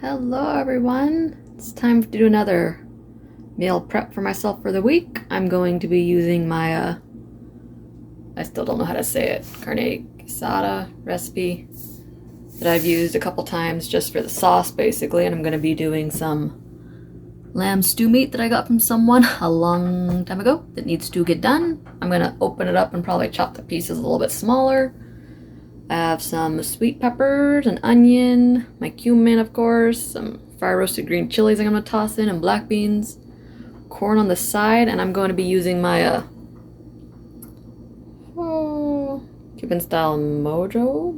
Hello everyone! It's time to do another meal prep for myself for the week. I'm going to be using my, I still don't know how to say it, carne Guisada recipe that I've used a couple times just for the sauce basically, and I'm going to be doing some lamb stew meat that I got from someone a long time ago that needs to get done. I'm going to open it up and probably chop the pieces a little bit smaller. I have some sweet peppers, an onion, my cumin of course, some fire roasted green chilies I'm going to toss in, and black beans, corn on the side, and I'm going to be using my Cuban style mojo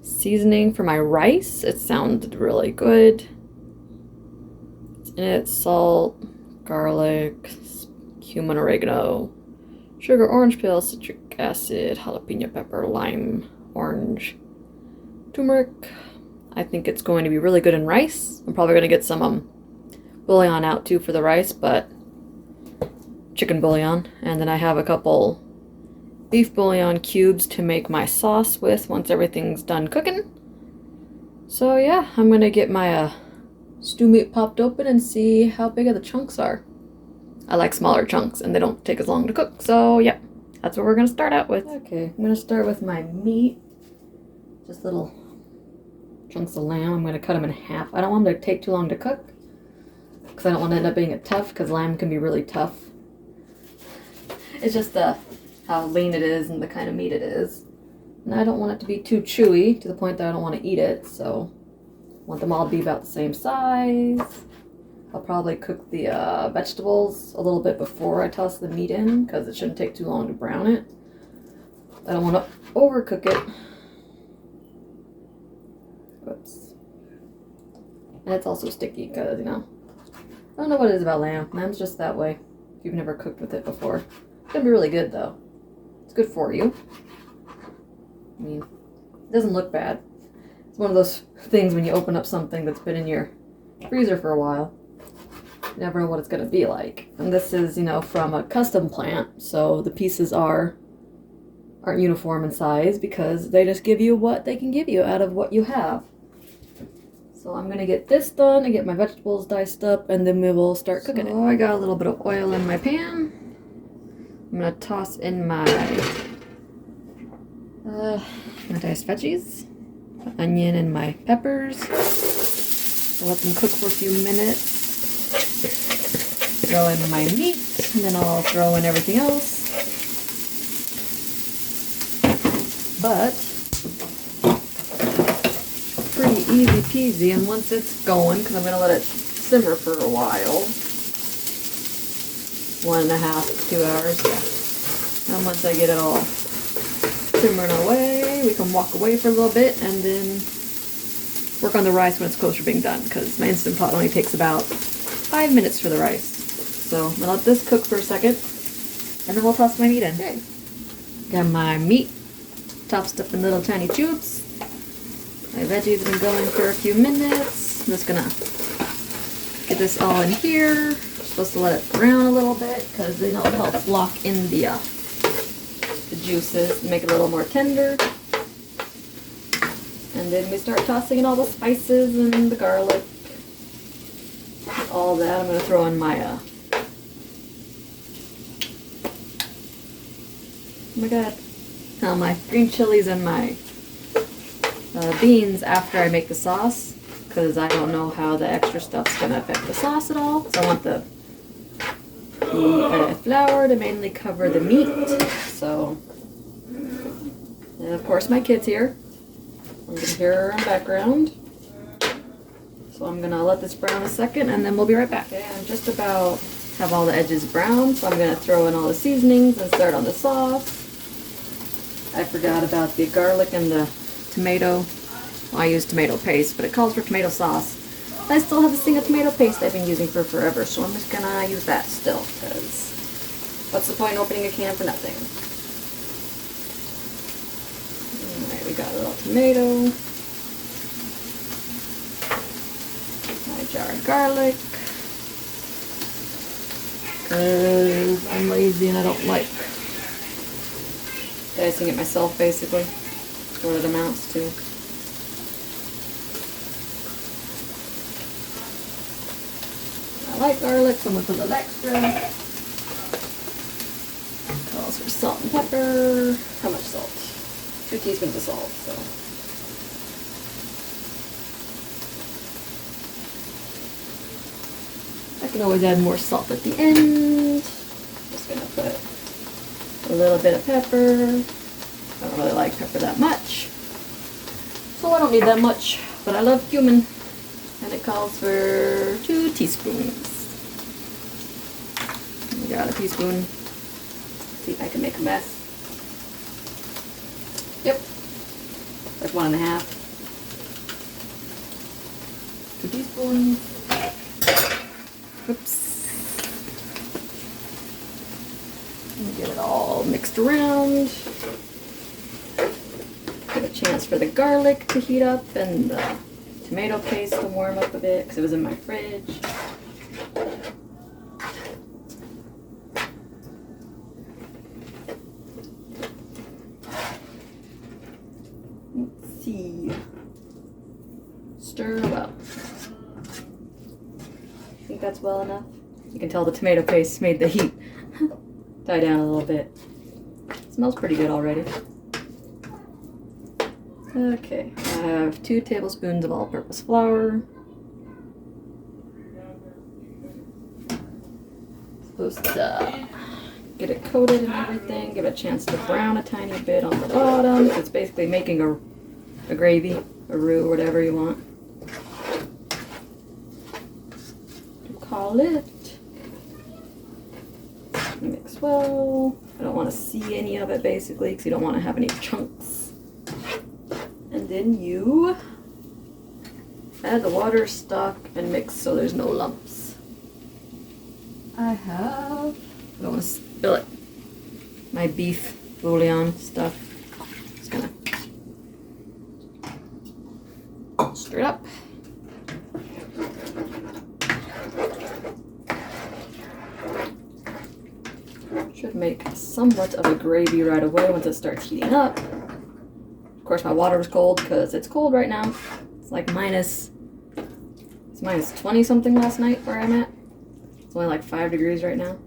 seasoning for my rice. It sounded really good. It's in it salt, garlic, cumin, oregano, sugar, orange peel, citric acid, jalapeno pepper, lime, orange, turmeric. I think it's going to be really good in rice. I'm probably going to get some bouillon out too for the rice, but chicken bouillon. And then I have a couple beef bouillon cubes to make my sauce with once everything's done cooking. So yeah, I'm going to get my stew meat popped open and see how big the chunks are. I like smaller chunks and they don't take as long to cook, so yeah. That's what we're going to start out with. Okay, I'm going to start with my meat. Just little chunks of lamb. I'm going to cut them in half. I don't want them to take too long to cook because I don't want to end up being tough, because lamb can be really tough. It's just how lean it is and the kind of meat it is. And I don't want it to be too chewy to the point that I don't want to eat it, so I want them all to be about the same size. I'll probably cook the vegetables a little bit before I toss the meat in, because it shouldn't take too long to brown it. I don't want to overcook it. Oops. And it's also sticky because, I don't know what it is about lamb. Lamb's just that way if you've never cooked with it before. It's going to be really good, though. It's good for you. I mean, it doesn't look bad. It's one of those things when you open up something that's been in your freezer for a while. You never know what it's going to be like. And this is, from a custom plant, so the pieces aren't uniform in size because they just give you what they can give you out of what you have. So I'm going to get this done and get my vegetables diced up, and then we will start cooking it. I got a little bit of oil in my pan. I'm going to toss in my diced veggies, my onion and my peppers. I'll let them cook for a few minutes. Throw in my meat, and then I'll throw in everything else. But pretty easy peasy, and once it's going, because I'm going to let it simmer for a while, 1.5 to 2 hours, yeah. And once I get it all simmering away, we can walk away for a little bit and then work on the rice when it's close to being done, because my Instant Pot only takes about 5 minutes for the rice. So I'm gonna let this cook for a second, and then we'll toss my meat in. Okay. Got my meat tossed up in little tiny cubes. My veggies have been going for a few minutes. I'm just gonna get this all in here. I'm supposed to let it brown a little bit because it helps lock in the juices and make it a little more tender. And then we start tossing in all the spices and the garlic. All that. I'm going to throw in my, oh my god, my green chilies and my beans after I make the sauce, because I don't know how the extra stuff's going to affect the sauce at all. So I want the flour to mainly cover the meat. So, and of course my kid's here. You can hear her in the background. So I'm going to let this brown a second, and then we'll be right back. Okay, I'm just about have all the edges brown, so I'm going to throw in all the seasonings and start on the sauce. I forgot about the garlic and the tomato. Well, I use tomato paste, but it calls for tomato sauce. I still have this thing of tomato paste I've been using for forever, so I'm just going to use that still, because what's the point in opening a can for nothing? Alright, we got a little tomato. Jar of garlic, because I'm lazy and I don't like dicing it myself, basically. That's what it amounts to. like garlic, so I'm gonna put a little extra. Calls for salt and pepper. How much salt? 2 teaspoons of salt, so. I can always add more salt at the end. Just gonna put a little bit of pepper. I don't really like pepper that much, so I don't need that much, but I love cumin, and it calls for 2 teaspoons. I got a teaspoon. See if I can make a mess. Yep, like 1.5. 2 teaspoons. Oops. And get it all mixed around. Give a chance for the garlic to heat up and the tomato paste to warm up a bit because it was in my fridge. Let's see. Stir well. I think that's well enough. You can tell the tomato paste made the heat die down a little bit. It smells pretty good already. Okay, I have 2 tablespoons of all-purpose flour. Supposed to get it coated and everything, give it a chance to brown a tiny bit on the bottom. So it's basically making a gravy, a roux, whatever you want. Call it. Mix well. I don't want to see any of it basically because you don't want to have any chunks. And then you add the water, stock, and mix so there's no lumps. I don't want to spill it. My beef bouillon stuff. Just gonna stir it up. Should make somewhat of a gravy right away once it starts heating up. Of course, my water was cold because it's cold right now. It's like minus 20 something last night where I'm at. It's only like 5 degrees right now.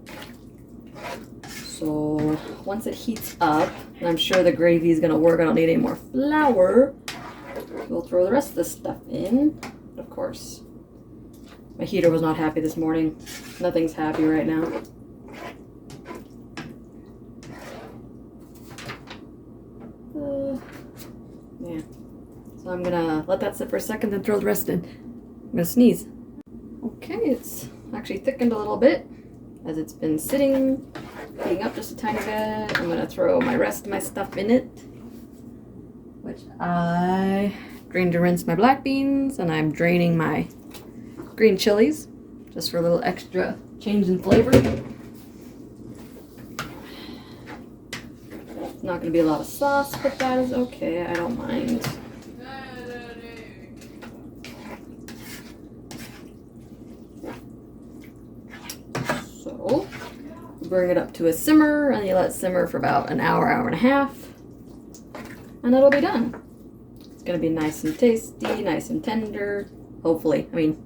So once it heats up, and I'm sure the gravy is gonna work, I don't need any more flour. We'll throw the rest of this stuff in. Of course, my heater was not happy this morning. Nothing's happy right now. Yeah. So I'm gonna let that sit for a second, then throw the rest in. I'm gonna sneeze. Okay, it's actually thickened a little bit as it's been sitting, heating up just a tiny bit. I'm gonna throw my rest of my stuff in it, which I drained and rinsed my black beans, and I'm draining my green chilies just for a little extra change in flavor. It's not gonna be a lot of sauce, but that is okay. I don't mind. So, bring it up to a simmer, and you let it simmer for about an hour, hour and a half, and it'll be done. It's gonna be nice and tasty, nice and tender, hopefully. I mean,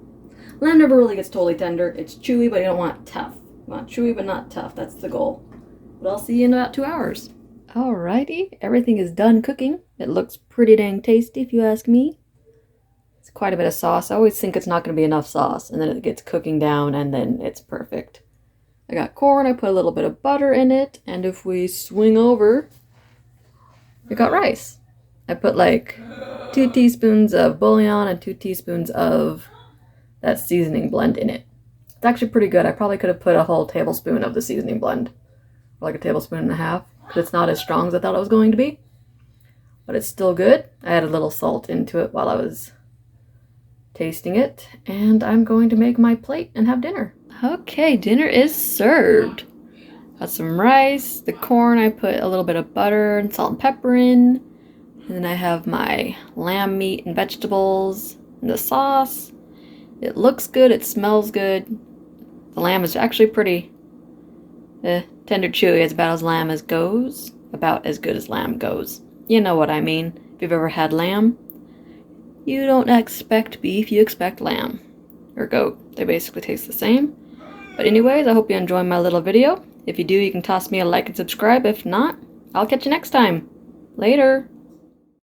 lamb never really gets totally tender. It's chewy, but you don't want tough. You want chewy, but not tough. That's the goal. But I'll see you in about 2 hours. Alrighty, everything is done cooking. It looks pretty dang tasty if you ask me. It's quite a bit of sauce. I always think it's not going to be enough sauce, and then it gets cooking down, and then it's perfect. I got corn, I put a little bit of butter in it, and if we swing over, we got rice. I put like 2 teaspoons of bouillon and 2 teaspoons of that seasoning blend in it. It's actually pretty good. I probably could have put a whole tablespoon of the seasoning blend, or like a tablespoon and a half. It's not as strong as I thought it was going to be, but it's still good. I added a little salt into it while I was tasting it, and I'm going to make my plate and have dinner. Okay, dinner is served. Got some rice, the corn, I put a little bit of butter and salt and pepper in, and then I have my lamb meat and vegetables and the sauce. It looks good, it smells good. The lamb is actually pretty tender chewy, as about as lamb as goes. About as good as lamb goes. You know what I mean. If you've ever had lamb, you don't expect beef, you expect lamb. or goat. They basically taste the same. But anyways, I hope you enjoyed my little video. If you do, you can toss me a like and subscribe. If not, I'll catch you next time. Later.